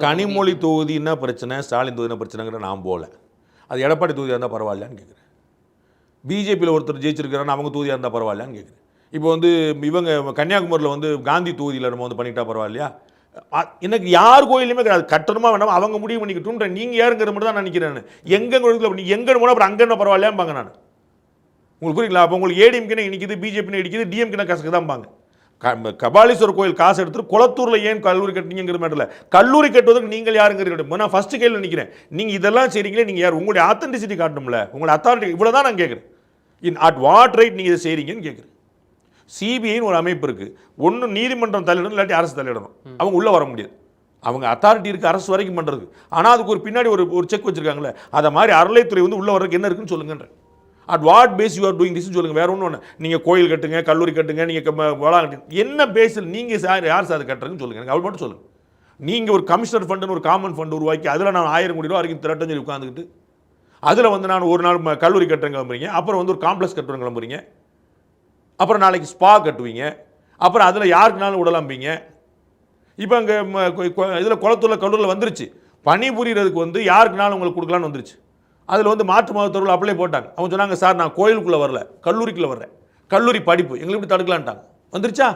கனிமொழி தொகுதி என்ன பிரச்சனை, ஸ்டாலின் தொகுதி என்ன பிரச்சனைங்கிற நான் போகல. அது எடப்பாடி தொகுதியாக இருந்தால் பரவாயில்லையான்னு கேட்குறேன். பிஜேபியில் ஒருத்தர் ஜெயிச்சிருக்கிறான்னு அவங்க தொகுதியாக இருந்தால் பரவாயில்லையான்னு கேட்குறேன். இப்போ வந்து இவங்க கன்னியாகுமரியில் வந்து காந்தி தொகுதியில் நம்ம வந்து பண்ணிட்டா பரவாயில்லையா? எனக்கு யார் கோயிலுமே கிடையாது. கட்டணமாக வேணாம் அவங்க முடிவு பண்ணிக்கிட்டுன்ற நீங்கள் யாருங்கிற மட்டும் தான் நான் நினைக்கிறேன். எங்கே கோயிலுக்கு நீங்கள் எங்கே போனால் அப்புறம் அங்கே என்ன பரவாயில்லையாம்பாங்க. நான் உங்களுக்கு புரியுங்களா? அப்போ உங்களுக்கு ஏடிஎம்கே இடிக்குது, பிஜேபி இடிக்குது, டிஎம்கே கசக்கு தான்பாங்க. கபாலீஸ்வரர் கோயில் காசு எடுத்துட்டு குளத்தூரில் ஏன் கல்லூரி கட்டினீங்கிற மாதிரி கல்லூரி கட்டுவதற்கு நீங்கள் யாருங்கிறது நான் ஃபர்ஸ்ட் கேள்வி நினைக்கிறேன். நீங்கள் இதெல்லாம் செய்றீங்களே, நீங்கள் யார்? உங்களுடைய ஆத்தென்டிசிட்டி காட்டணும்ல, உங்களுடைய அத்தாரிட்டி. இவ்வளோ தான் நான் கேட்குறேன். அட் வாட் ரைட் நீங்கள் இதை செய்கிறீங்கன்னு கேட்குறேன். சிபிஐன்னு ஒரு அமைப்பு இருக்குது. ஒன்று நீதிமன்றம் தலையிடணும், இல்லாட்டி அரசு தலையிடணும். அவங்க உள்ளே வர முடியாது. அவங்க அத்தாரிட்டி இருக்குது அரசு வரைக்கும் பண்ணுறது. ஆனால் அதுக்கு ஒரு பின்னாடி ஒரு செக் வச்சுருக்காங்களே, அதை மாதிரி அறளைத்துறை வந்து உள்ளே வர்றதுக்கு என்ன இருக்குன்னு சொல்லுங்கன்ற. At what pace you are doing திஸ்ன்னு சொல்லுங்கள். வேறு ஒன்று நீங்கள் கோயில் கட்டுங்க, கல்லூரி கட்டுங்க, நீங்கள் வளம் கட்டுங்க, என்ன பேஸில் நீங்கள் யார் சார் அதை கட்டுறதுன்னு சொல்லுங்கள். எனக்கு அவள் மட்டும் சொல்லுங்கள். நீங்கள் ஒரு கமிஷனர் ஃபண்டுன்னு ஒரு காமன் ஃபண்டு உருவாக்கி அதில் நான் 1000 கோடி ரூபா வரைக்கும் திரட்டம் சொல்லி உட்காந்துக்கிட்டு அதில் வந்து நான் ஒரு நாள் கல்லூரி கட்டுறேன் கிளம்புறீங்க, அப்புறம் வந்து ஒரு காம்ப்ளெக்ஸ் கட்டுறேன் கிளம்புறீங்க, அப்புறம் நாளைக்கு ஸ்பா கட்டுவீங்க, அப்புறம் அதில் யாருக்குனாலும் விடலாம்பீங்க. இப்போ அங்கே இதில் குளத்தூரில் கல்லூரியில் வந்துருச்சு, பணி புரிகிறதுக்கு வந்து யாருக்குனாலும் உங்களுக்கு கொடுக்கலான்னு வந்துருச்சு. அதில் வந்து மாற்று மதத்தவர்கள் அப்ளை போட்டாங்க. அவங்க சொன்னாங்க, சார் நான் கோயிலுக்குள்ளே வரல, கல்லூரிக்குள்ளே வர்றேன், கல்லூரி படிப்பு எங்களை எப்படி தடுக்கலான்ட்டாங்க. வந்துருச்சா?